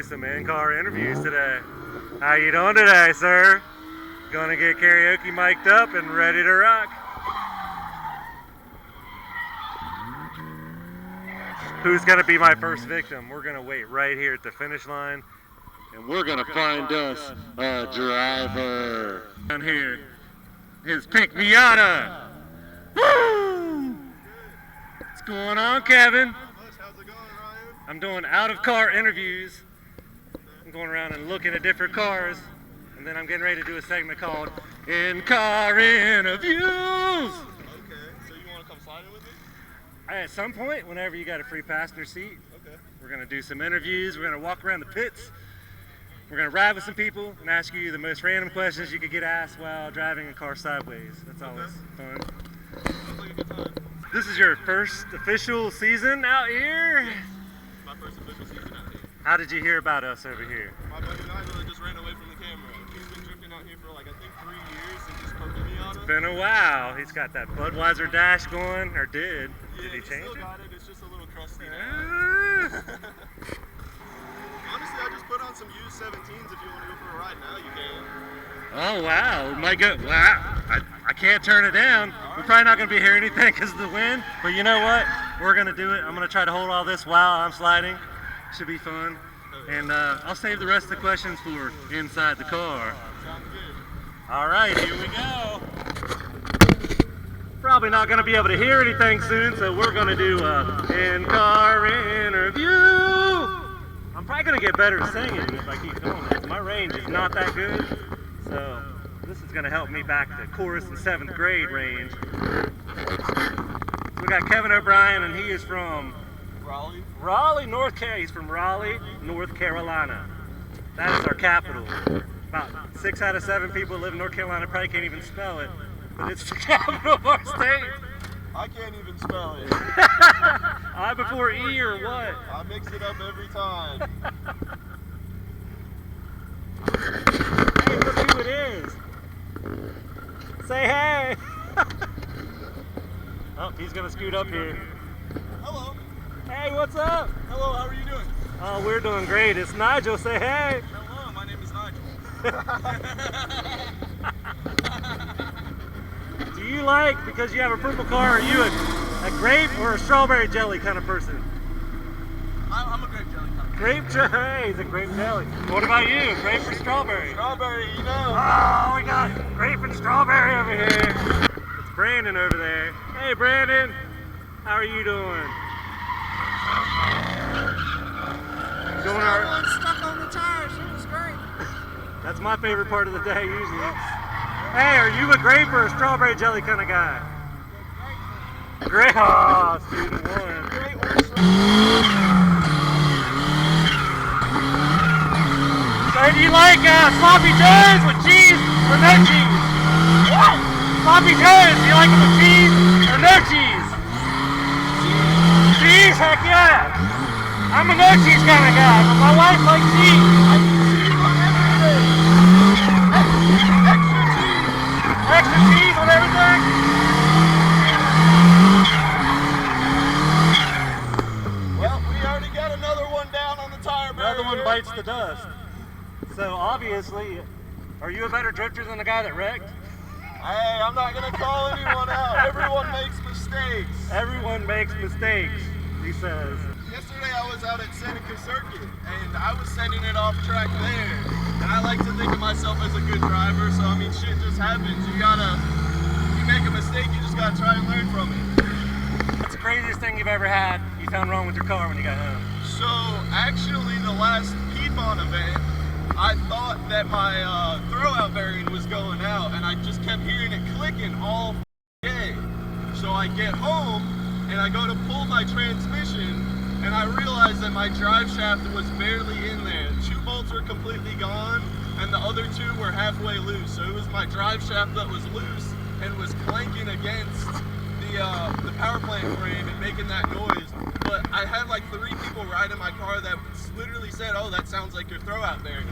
do some in-car interviews today. How you doing today, sir? Gonna get karaoke mic'd up and ready to rock. Who's gonna be my first victim? We're gonna wait right here at the finish line, and we're gonna find us a driver. Down here, his pink Miata. Woo! What's going on, Kevin? How's it going, Ryan? I'm doing out-of-car interviews. I'm going around and looking at different cars, and then I'm getting ready to do a segment called In-Car Interviews. Okay, so you want to come sliding with me? At some point, whenever you got a free passenger seat, Okay. we're going to do some interviews. We're going to walk around the pits. We're going to ride with some people and ask you the most random questions you could get asked while driving a car sideways. That's always fun. Sounds like a good time. This is your first official season out here? My first official season out here. How did you hear about us over here? My buddy Nygel just ran away from the camera. He's been drifting out here for like, I think 3 years and just poked me on him. Been a while. He's got that Budweiser dash going, or did. Yeah, Did he change still it? got it. It's just a little crusty now. Ah. Honestly, I just put on some used 17s. If you want to go for a ride now, you can. Oh, wow. We might go. Wow. I can't turn it down. We're probably not going to be hearing anything because of the wind. But you know what? We're going to do it. I'm going to try to hold all this while I'm sliding. Should be fun. And I'll save the rest of the questions for inside the car. Sounds good. All right, here we go. Probably not going to be able to hear anything soon, so we're going to do a in-car interview. I'm probably going to get better at singing if I keep doing this. My range is not that good, so this is going to help me back to chorus and 7th grade range. So we got Kevin O'Brien, and he is from Raleigh? North Carolina. He's from Raleigh, North Carolina. That is our capital. About 6 out of 7 people who live in North Carolina probably can't even spell it, but it's the capital of our state. I can't even spell it. I before E or what? I mix it up every time. Hey, look who it is. Say hey. Oh, he's gonna scoot up here. Hello. Hey, what's up? Hello, how are you doing? Oh, we're doing great. It's Nygel. Say hey. Hello, my name is Nygel. Do you like, because you have a purple car, are you a grape or a strawberry jelly kind of person? I'm a grape jelly kind of Grape jelly. Hey, he's a grape jelly. What about you? Grape or strawberry? Strawberry, you know. Oh, we got grape and strawberry over here. It's Brandon over there. Hey, Brandon. How are you doing? Doing our... Everyone's stuck on the tires. It was great. That's my favorite part of the day usually. Hey, are you a grape or a strawberry jelly kind of guy? Grape. Oh, student one. So do you like sloppy joes with cheese or no cheese? What? Sloppy joes, do you like them with cheese or no cheese? Cheese? Heck yeah. I'm a no cheese kind of guy, but my wife likes cheese. Extra cheese on everything? Well, we already got another one down on the tire barrier. Another one bites the dust. So obviously, are you a better drifter than the guy that wrecked? Hey, I'm not going to call anyone out. Everyone makes mistakes. Everyone makes mistakes, he says. Yesterday I was out at Seneca Circuit, and I was sending it off track there. And I like to think of myself as a good driver, so I mean, shit just happens. You make a mistake, you just gotta try and learn from it. What's the craziest thing you've ever had you found wrong with your car when you got home? So, actually, the last Piedmont event, I thought that my throwout bearing was going out, and I just kept hearing it clicking all day. So I get home, and I go to pull my transmission, and I realized that my drive shaft was barely in there. 2 bolts were completely gone, and the other 2 were halfway loose. So it was my drive shaft that was loose and was clanking against the power plant frame and making that noise. But I had like 3 people riding my car that literally said, "Oh, that sounds like your throwout bearing."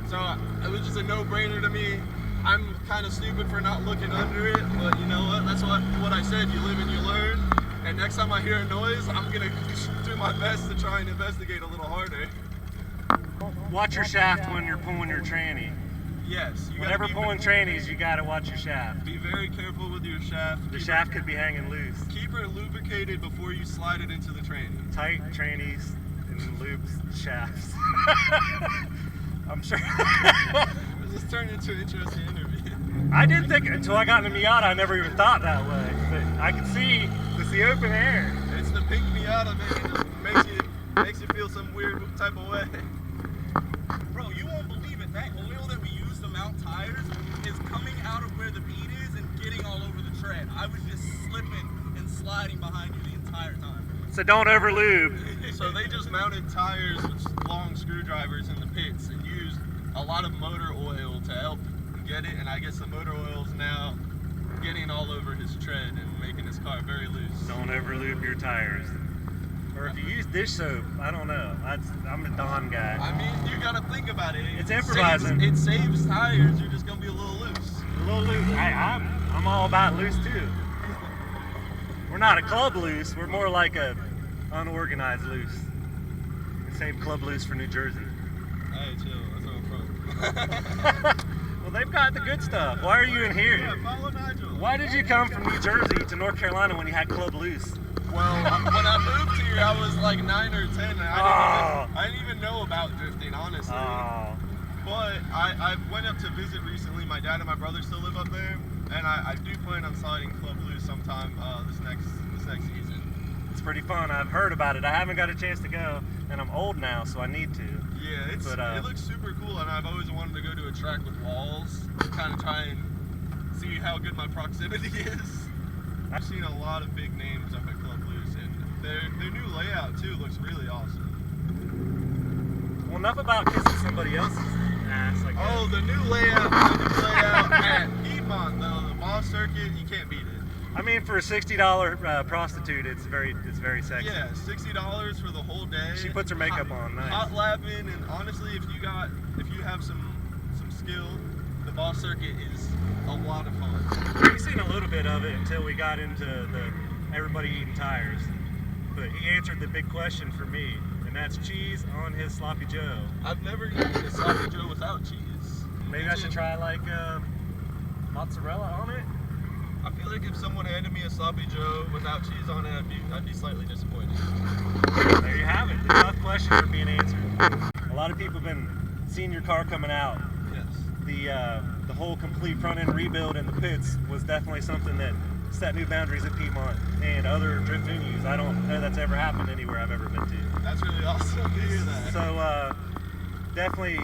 So it was just a no-brainer to me. I'm kind of stupid for not looking under it, but you know what? That's what I said. You live and you learn. And next time I hear a noise, I'm gonna do my best to try and investigate a little harder. Watch your shaft when you're pulling your tranny. Yes. You Whenever gotta pulling trannies, you gotta watch your shaft. be very careful with your shaft. The shaft could be hanging loose. Keep her lubricated before you slide it into the tranny. Tight trannies and loops shafts. I'm sure. This turned into an interesting interview. I didn't think until I got in the Miata, I never even thought that way. But I could see it's the open air. It's the pink Miata, man. It makes you feel some weird type of way. Bro, you won't believe it. That oil that we use to mount tires is coming out of where the bead is and getting all over the tread. I was just slipping and sliding behind you the entire time. So don't over lube. So they just mounted tires with long screwdrivers in the pits and used a lot of motor oil to help get it, and I guess the motor oil is now getting all over his tread and making his car very loose. Don't over lube your tires. Or if you use dish soap, I don't know. I'm a Dawn guy. I mean, you gotta think about it. It's improvising. It saves tires. You're just gonna be a little loose. A little loose. I'm all about loose too. We're not a club loose. We're more like a unorganized loose. We save club loose for New Jersey. Hey, chill. That's where I'm from. Well, they've got the good stuff. Why are you in here? Yeah, follow Nygel. Why did you come from New Jersey to North Carolina when you had club loose? Well, when I moved here, I was like 9 or 10, and I didn't even know about drifting, honestly. Oh. But I went up to visit recently. My dad and my brother still live up there, and I do plan on sliding club loose sometime this next season. It's pretty fun. I've heard about it. I haven't got a chance to go, and I'm old now, so I need to. Yeah, it looks super cool, and I've always wanted to go to a track with walls, kind of try and see how good my proximity is. I've seen a lot of big names up at Club Loose, and their new layout too looks really awesome. Well, enough about kissing somebody else's ass. I guess. Oh, the new layout at Piedmont, though, the boss circuit, you can't beat it. I mean, for a $60 prostitute, it's very sexy. Yeah, $60 for the whole day. She puts her makeup on, nice. Hot lapping, and honestly, if you have some skill, the boss circuit is a lot of fun. We've seen a little bit of it until we got into the everybody eating tires. But he answered the big question for me, and that's cheese on his sloppy Joe. I've never eaten a sloppy Joe without cheese. Maybe I should try like mozzarella on it. I feel like if someone handed me a sloppy Joe without cheese on it, I'd be slightly disappointed. There you have it. The tough question for being answered. A lot of people have been seeing your car coming out. Yes. The whole complete front end rebuild in the pits was definitely something that set new boundaries at Piedmont and other drift venues. I don't know that's ever happened anywhere I've ever been to. That's really awesome to hear that. So definitely,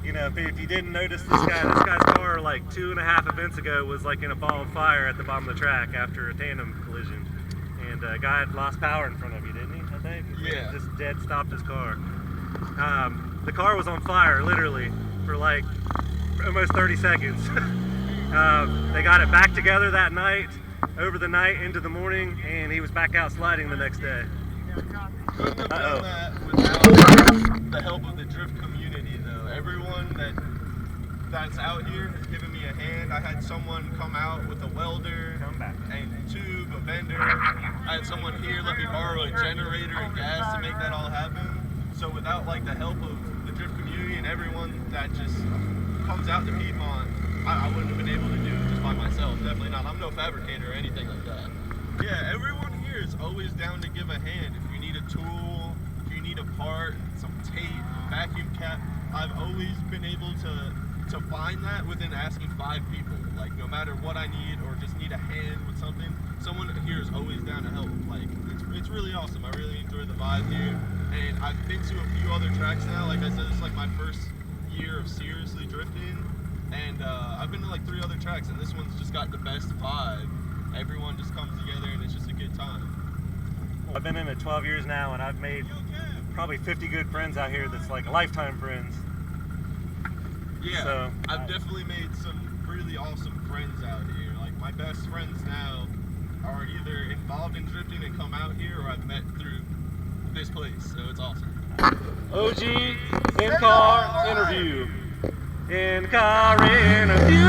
you know, if you didn't notice this guy's car like 2.5 events ago was like in a ball of fire at the bottom of the track after a tandem collision. And a guy had lost power in front of you, didn't he, I think? Yeah. Just dead stopped his car. The car was on fire, literally, for like almost 30 seconds. They got it back together that night, over the night into the morning, and he was back out sliding the next day. Couldn't have done that without the help of the drift community, though. Everyone that's out here has given me a hand. I had someone come out with a welder, and tube, a vendor. I had someone here let me borrow a generator and gas to make that all happen. So without like the help of the drift community and everyone that just comes out to Piedmont, I wouldn't have been able to do it just by myself. Definitely not. I'm no fabricator or anything like that. Yeah, everyone here is always down to give a hand. If you need a tool, if you need a part, some tape, vacuum cap, I've always been able to find that within asking 5 people. Like, no matter what I need or just need a hand with something, someone here is always down to help. Like, it's really awesome. I really enjoy the vibe here. And I've been to a few other tracks now. Like I said, it's like my first year of seriously drifting. And I've been to like 3 other tracks, and this one's just got the best vibe. Everyone just comes together, and it's just a good time. I've been in it 12 years now, and I've made probably 50 good friends out here that's like lifetime friends. Yeah, so, I've definitely made some really awesome friends out here. Like, my best friends now are either involved in drifting and come out here, or I've met through this place, so it's awesome. OG in-car interview. In-car interview.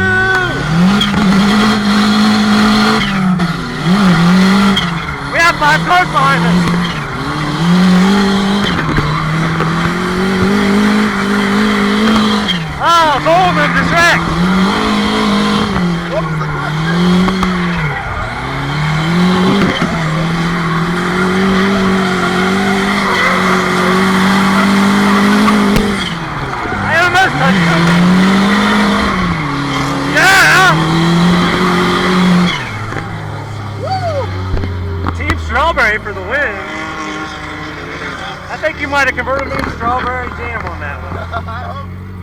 We have 5 cars behind us. strawberry for the win. I think you might have converted me to strawberry jam on that one.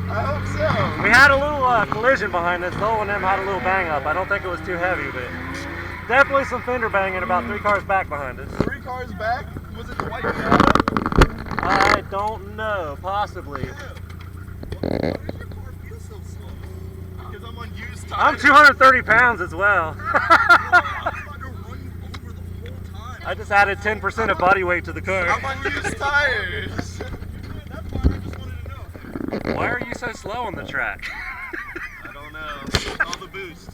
I hope so. We had a little collision behind us. The O&M had a little bang up. I don't think it was too heavy, but definitely some fender banging about 3 cars back behind us. 3 cars back? Was it the white Miata? I don't know. Possibly. Why does your car feel so slow? Because I'm on used tires. I'm 230 pounds as well. I was about to run you over the whole time. I just added 10% of body weight to the car. I'm on used tires. That's fine. I just wanted to know. Why are you so slow on the track? I don't know. All the boost.